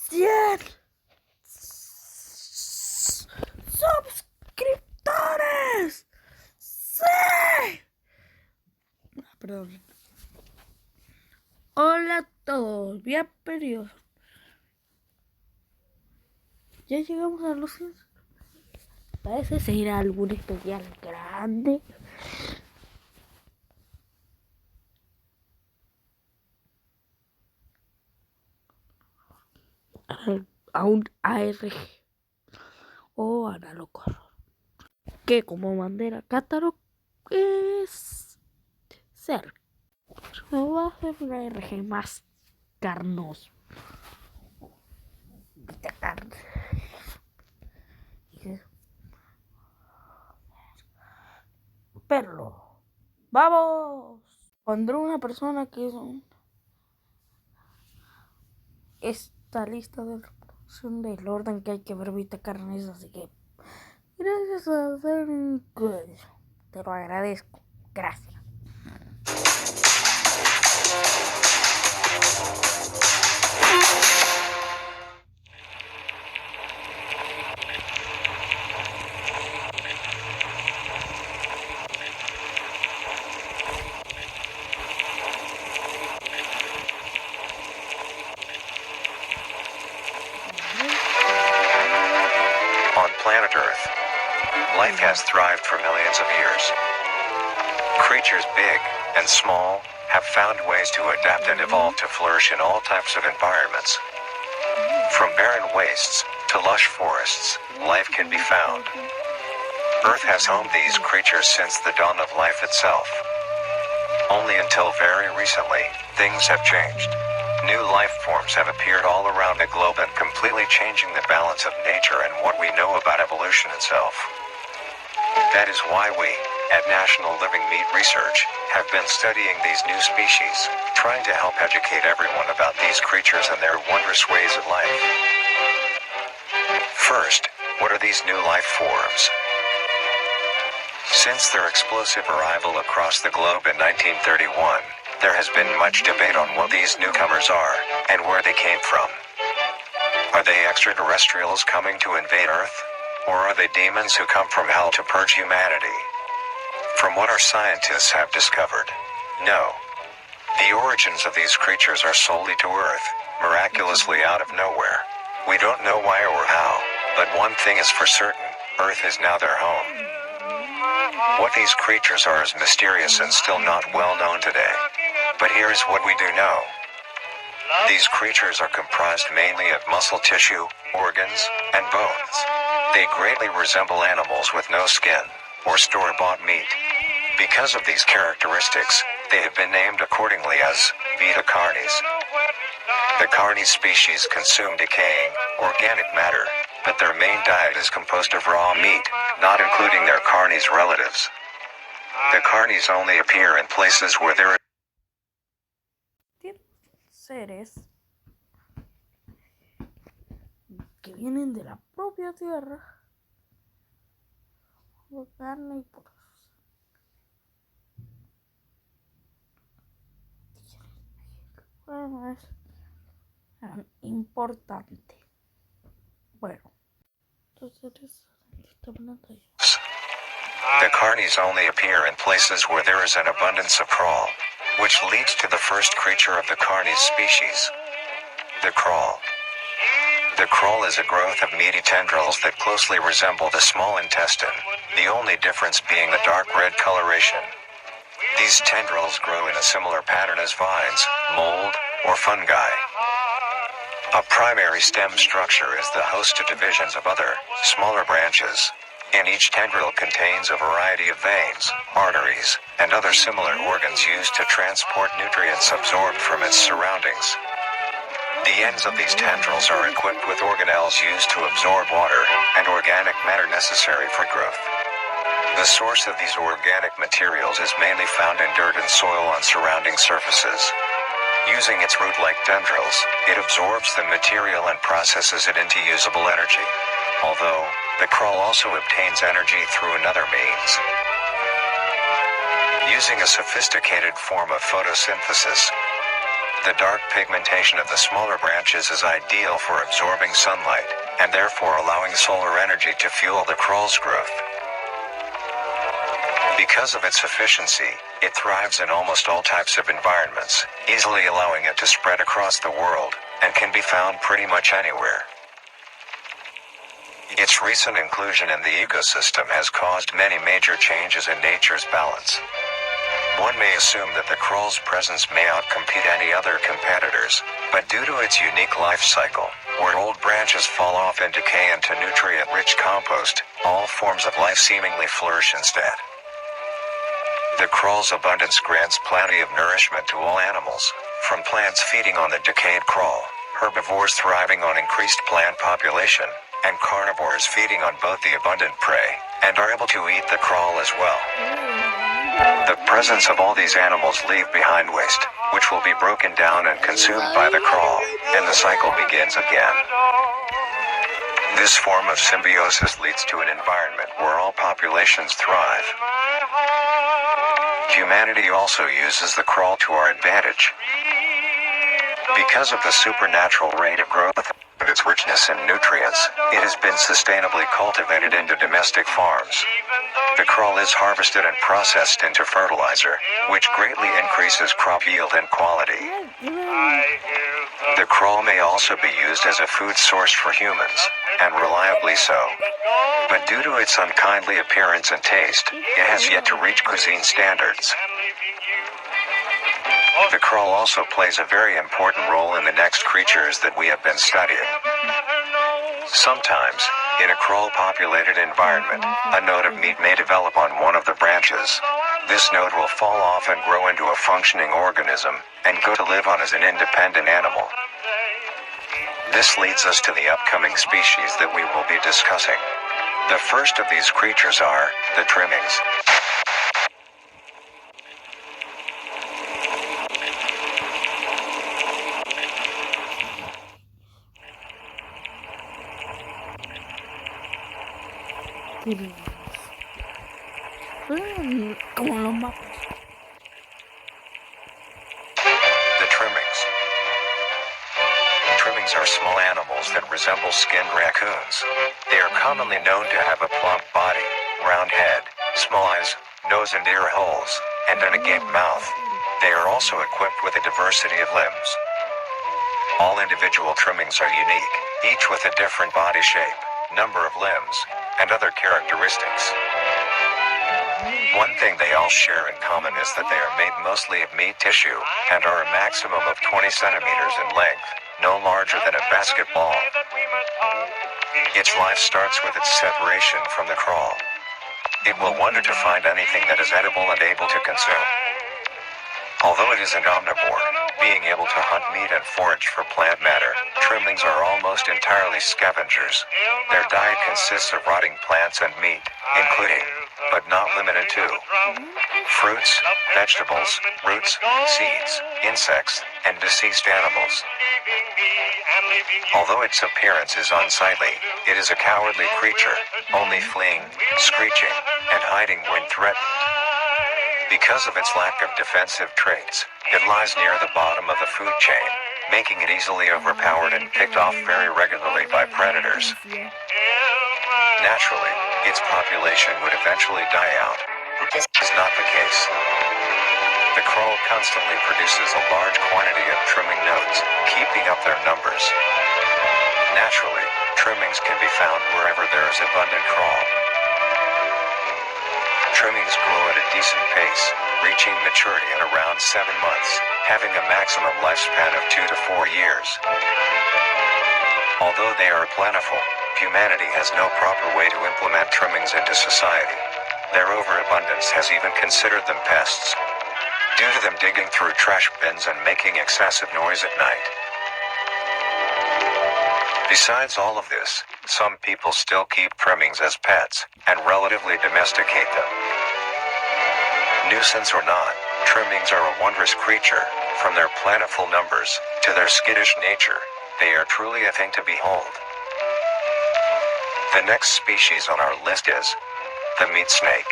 100 suscriptores. ¡Sí! Perdón. Hola a todos, bienvenidos. Ya llegamos a los 100. Parece ser algún especial grande. A un ARG o análogo, que como bandera cátaro es ser. Me voy a hacer un ARG más carnoso. De carne. Perro. ¡Vamos! Pondré una persona que es esta lista de reproducción del orden que hay que ver Vita Carnes, así que gracias a hacer te lo agradezco. Gracias. On planet Earth, life has thrived for millions of years. Creatures big and small have found ways to adapt and evolve to flourish in all types of environments. From barren wastes to lush forests, life can be found. Earth has homed these creatures since the dawn of life itself. Only until very recently, things have changed. New life forms have appeared all around the globe and completely changing the balance of nature and what we know about evolution itself. That is why we, at National Living Meat Research, have been studying these new species, trying to help educate everyone about these creatures and their wondrous ways of life. First, what are these new life forms? Since their explosive arrival across the globe in 1931, there has been much debate on what these newcomers are, and where they came from. Are they extraterrestrials coming to invade Earth? Or are they demons who come from hell to purge humanity? From what our scientists have discovered, no. The origins of these creatures are solely to Earth, miraculously out of nowhere. We don't know why or how, but one thing is for certain, Earth is now their home. What these creatures are is mysterious and still not well known today. But here is what we do know. These creatures are comprised mainly of muscle tissue, organs, and bones. They greatly resemble animals with no skin, or store-bought meat. Because of these characteristics, they have been named accordingly as Vita carnis. The carnis species consume decaying, organic matter, but their main diet is composed of raw meat, not including their carnis relatives. The carnis only appear in places where there are seres que vienen de la propia tierra, por carne y por bueno, es importante. Bueno, entonces the carnis only appear in places where there is an abundance of crawl, which leads to the first creature of the carnis species, the crawl. The crawl is a growth of meaty tendrils that closely resemble the small intestine, the only difference being the dark red coloration. These tendrils grow in a similar pattern as vines, mold, or fungi. A primary stem structure is the host to divisions of other, smaller branches, and each tendril contains a variety of veins, arteries, and other similar organs used to transport nutrients absorbed from its surroundings. The ends of these tendrils are equipped with organelles used to absorb water and organic matter necessary for growth. The source of these organic materials is mainly found in dirt and soil on surrounding surfaces. Using its root-like tendrils, it absorbs the material and processes it into usable energy. Although, the crawl also obtains energy through another means. Using a sophisticated form of photosynthesis, The dark pigmentation of the smaller branches is ideal for absorbing sunlight, and therefore allowing solar energy to fuel the crawl's growth. Because of its efficiency, it thrives in almost all types of environments, easily allowing it to spread across the world, and can be found pretty much anywhere. Its recent inclusion in the ecosystem has caused many major changes in nature's balance. One may assume that the crawl's presence may outcompete any other competitors, but due to its unique life cycle, where old branches fall off and decay into nutrient-rich compost, all forms of life seemingly flourish instead. The crawl's abundance grants plenty of nourishment to all animals, from plants feeding on the decayed crawl, herbivores thriving on increased plant population, and carnivores feeding on both the abundant prey, and are able to eat the crawl as well. The presence of all these animals leave behind waste, which will be broken down and consumed by the crawl, and the cycle begins again. This form of symbiosis leads to an environment where all populations thrive. Humanity also uses the crawl to our advantage. Because of the supernatural rate of growth and its richness in nutrients, it has been sustainably cultivated into domestic farms. The crawl is harvested and processed into fertilizer, which greatly increases crop yield and quality. The crawl may also be used as a food source for humans, and reliably so. But due to its unkindly appearance and taste, it has yet to reach cuisine standards. The crawl also plays a very important role in the next creatures that we have been studying. Sometimes, in a crawl-populated environment, a node of meat may develop on one of the branches. This node will fall off and grow into a functioning organism, and go to live on as an independent animal. This leads us to the upcoming species that we will be discussing. The first of these creatures are the trimmings. Como los mapas. The trimmings. Trimmings are small animals that resemble skinned raccoons. They are commonly known to have a plump body, round head, small eyes, nose and ear holes, and an agape mouth. They are also equipped with a diversity of limbs. All individual trimmings are unique, each with a different body shape, number of limbs, and other characteristics. One thing they all share in common is that they are made mostly of meat tissue, and are a maximum of 20 centimeters in length, no larger than a basketball. Its life starts with its separation from the crawl. It will wonder to find anything that is edible and able to consume. Although it is an omnivore, being able to hunt meat and forage for plant matter, trimmings are almost entirely scavengers. Their diet consists of rotting plants and meat, including, but not limited to, fruits, vegetables, roots, seeds, insects, and deceased animals. Although its appearance is unsightly, it is a cowardly creature, only fleeing, screeching, and hiding when threatened. Because of its lack of defensive traits, it lies near the bottom of the food chain, making it easily overpowered and picked off very regularly by predators. Naturally, its population would eventually die out, but this is not the case. The crawl constantly produces a large quantity of trimming nodes, keeping up their numbers. Naturally, trimmings can be found wherever there is abundant crawl. Trimmings grow at a decent pace, reaching maturity at around 7 months, having a maximum lifespan of 2 to 4 years. Although they are plentiful, humanity has no proper way to implement trimmings into society. Their overabundance has even considered them pests, due to them digging through trash bins and making excessive noise at night. Besides all of this, some people still keep trimmings as pets, and relatively domesticate them. Nuisance or not, trimmings are a wondrous creature. From their plentiful numbers, to their skittish nature, they are truly a thing to behold. The next species on our list is the meat snake.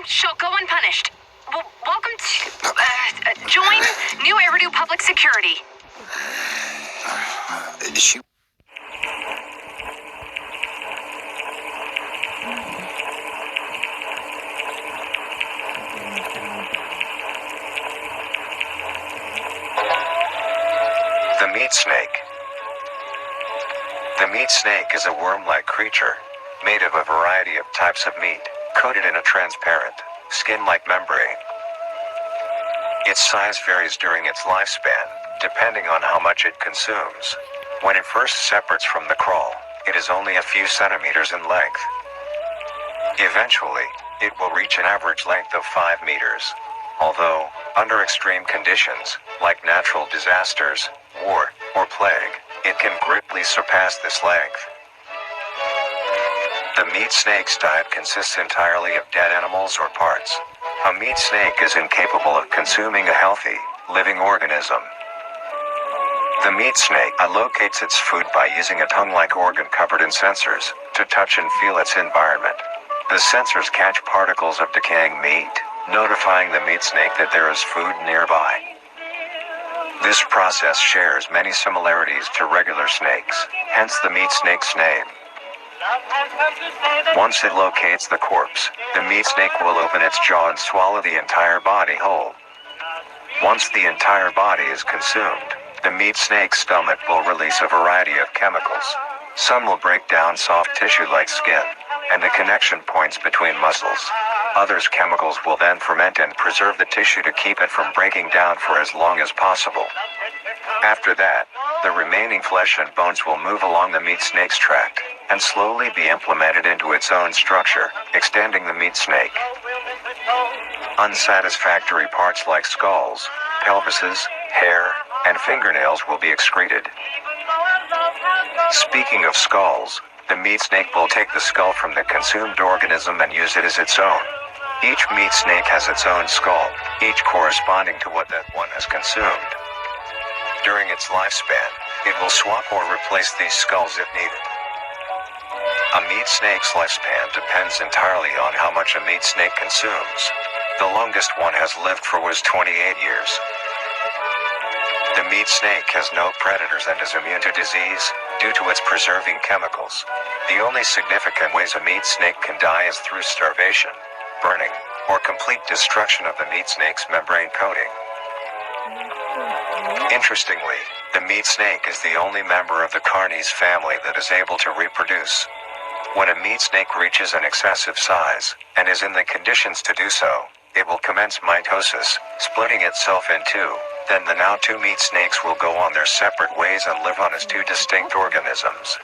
shall go unpunished. Welcome to... join New Eridu Public Security. The meat snake. The meat snake is a worm-like creature, made of a variety of types of meat, coated in a transparent, skin-like membrane. Its size varies during its lifespan, depending on how much it consumes. When it first separates from the crawl, it is only a few centimeters in length. Eventually, it will reach an average length of 5 meters. Although, under extreme conditions, like natural disasters, war, or plague, it can greatly surpass this length. The meat snake's diet consists entirely of dead animals or parts. A meat snake is incapable of consuming a healthy, living organism. The meat snake allocates its food by using a tongue-like organ covered in sensors to touch and feel its environment. The sensors catch particles of decaying meat, notifying the meat snake that there is food nearby. This process shares many similarities to regular snakes, hence the meat snake's name. Once it locates the corpse, the meat snake will open its jaw and swallow the entire body whole. Once the entire body is consumed, the meat snake's stomach will release a variety of chemicals. Some will break down soft tissue like skin, and the connection points between muscles. Others chemicals will then ferment and preserve the tissue to keep it from breaking down for as long as possible. After that, the remaining flesh and bones will move along the meat snake's tract, and slowly be implemented into its own structure, extending the meat snake. Unsatisfactory parts like skulls, pelvises, hair, and fingernails will be excreted. Speaking of skulls, the meat snake will take the skull from the consumed organism and use it as its own. Each meat snake has its own skull, each corresponding to what that one has consumed. During its lifespan, it will swap or replace these skulls if needed. A meat snake's lifespan depends entirely on how much a meat snake consumes. The longest one has lived for was 28 years. The meat snake has no predators and is immune to disease, due to its preserving chemicals. The only significant ways a meat snake can die is through starvation, burning, or complete destruction of the meat snake's membrane coating. Interestingly, the meat snake is the only member of the Carnies family that is able to reproduce. When a meat snake reaches an excessive size, and is in the conditions to do so, it will commence mitosis, splitting itself in two. Then the now two meat snakes will go on their separate ways and live on as two distinct organisms.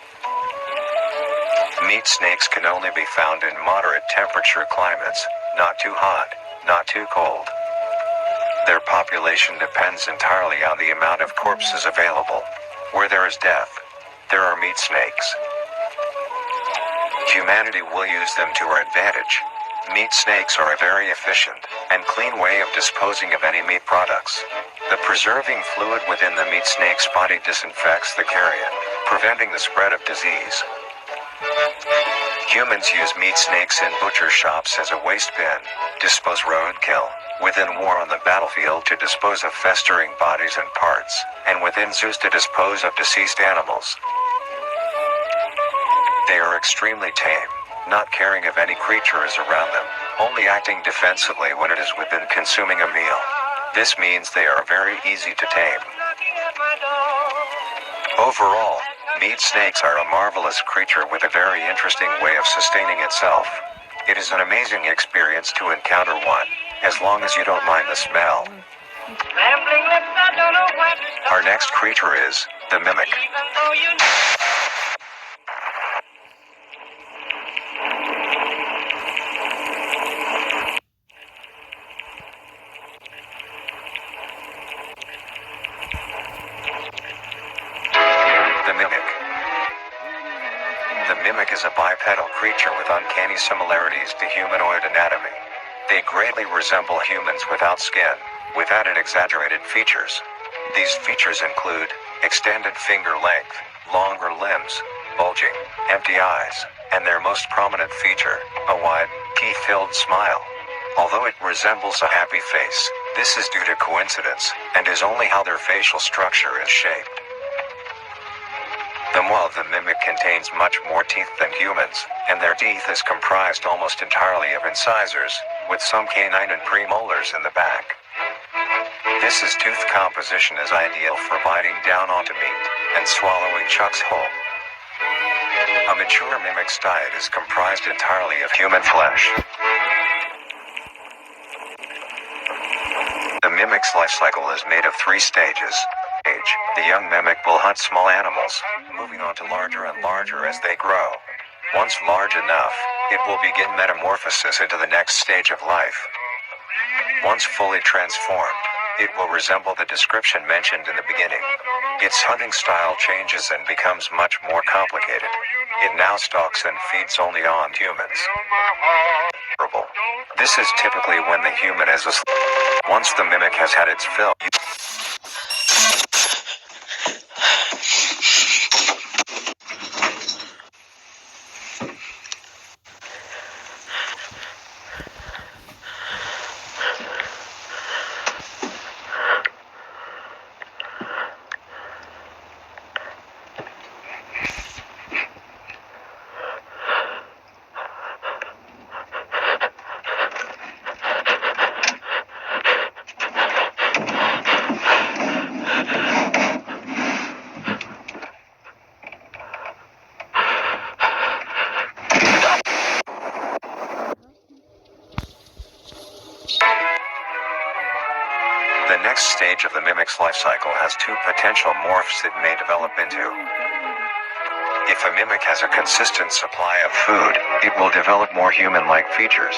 Meat snakes can only be found in moderate temperature climates, not too hot, not too cold. Their population depends entirely on the amount of corpses available. Where there is death, there are meat snakes. Humanity will use them to our advantage. Meat snakes are a very efficient and clean way of disposing of any meat products. The preserving fluid within the meat snake's body disinfects the carrion, preventing the spread of disease. Humans use meat snakes in butcher shops as a waste bin, dispose roadkill, within war on the battlefield to dispose of festering bodies and parts, and within zoos to dispose of deceased animals. They are extremely tame, not caring if any creature is around them, only acting defensively when it is within consuming a meal. This means they are very easy to tame. Overall, meat snakes are a marvelous creature with a very interesting way of sustaining itself. It is an amazing experience to encounter one, as long as you don't mind the smell. Our next creature is the mimic. The mimic. The mimic is a bipedal creature with uncanny similarities to humanoid anatomy. They greatly resemble humans without skin, with added exaggerated features. These features include extended finger length, longer limbs, bulging, empty eyes, and their most prominent feature, a wide, teeth-filled smile. Although it resembles a happy face, this is due to coincidence, and is only how their facial structure is shaped. The maw of the mimic contains much more teeth than humans, and their teeth is comprised almost entirely of incisors, with some canine and premolars in the back. This tooth composition is ideal for biting down onto meat and swallowing chunks whole. A mature mimic's diet is comprised entirely of human flesh. The mimic's life cycle is made of 3 stages. The young mimic will hunt small animals, moving on to larger and larger as they grow. Once large enough, it will begin metamorphosis into the next stage of life. Once fully transformed, it will resemble the description mentioned in the beginning. Its hunting style changes and becomes much more complicated. It now stalks and feeds only on humans. This is typically when the human is asleep. Once the mimic has had its fill, the next stage of the mimic's life cycle has 2 potential morphs it may develop into. If a mimic has a consistent supply of food, it will develop more human-like features.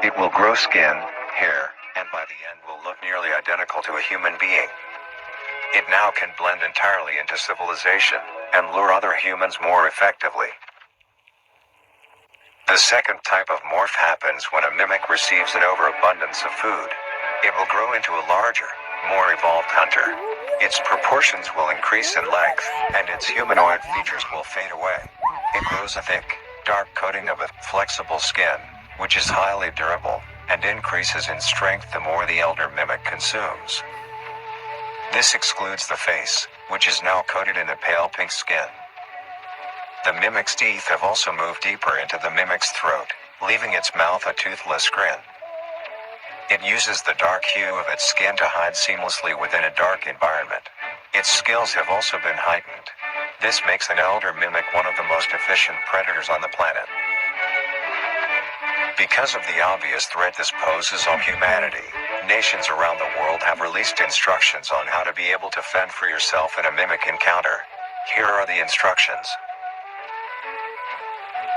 It will grow skin, hair, and by the end will look nearly identical to a human being. It now can blend entirely into civilization and lure other humans more effectively. The second type of morph happens when a mimic receives an overabundance of food. It will grow into a larger, more evolved hunter. Its proportions will increase in length, and its humanoid features will fade away. It grows a thick, dark coating of a flexible skin, which is highly durable, and increases in strength the more the elder mimic consumes. This excludes the face, which is now coated in a pale pink skin. The mimic's teeth have also moved deeper into the mimic's throat, leaving its mouth a toothless grin. It uses the dark hue of its skin to hide seamlessly within a dark environment. Its skills have also been heightened. This makes an elder mimic one of the most efficient predators on the planet. Because of the obvious threat this poses on humanity, nations around the world have released instructions on how to be able to fend for yourself in a mimic encounter. Here are the instructions.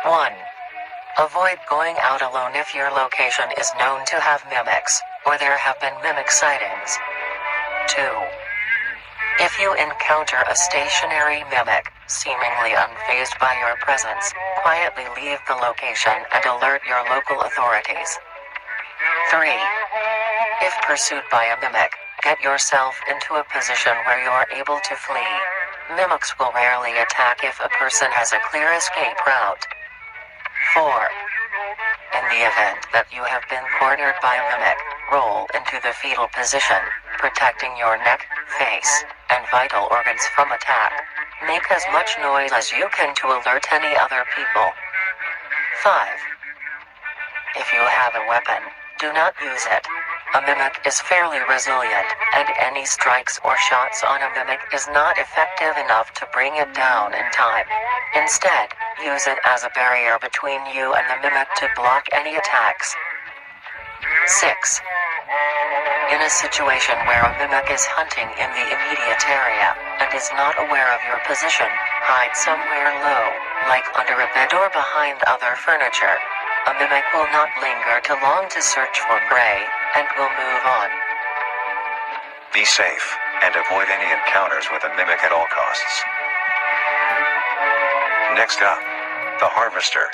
1. Avoid going out alone if your location is known to have mimics, or there have been mimic sightings. 2. If you encounter a stationary mimic, seemingly unfazed by your presence, quietly leave the location and alert your local authorities. 3. If pursued by a mimic, get yourself into a position where you are able to flee. Mimics will rarely attack if a person has a clear escape route. 4. In the event that you have been cornered by a mimic, roll into the fetal position, protecting your neck, face, and vital organs from attack. Make as much noise as you can to alert any other people. 5. If you have a weapon, do not use it. A mimic is fairly resilient, and any strikes or shots on a mimic is not effective enough to bring it down in time. Instead, use it as a barrier between you and the mimic to block any attacks. 6. In a situation where a mimic is hunting in the immediate area, and is not aware of your position, hide somewhere low, like under a bed or behind other furniture. A mimic will not linger too long to search for prey, and will move on. Be safe, and avoid any encounters with a mimic at all costs. Next up, the harvester.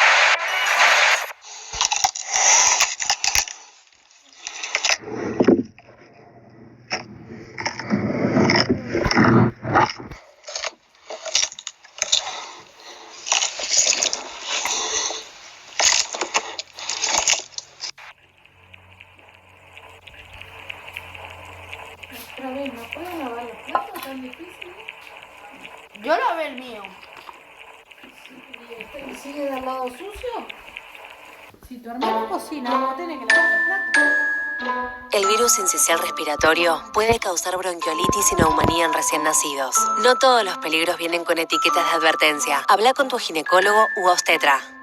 tan difícil. Yo lavé el mío. ¿Y sigue del lado sucio? Si tu hermano cocina, no tiene que lavar los platos. El virus sincicial respiratorio puede causar bronquiolitis y neumonía en recién nacidos. No todos los peligros vienen con etiquetas de advertencia. Habla con tu ginecólogo u obstetra.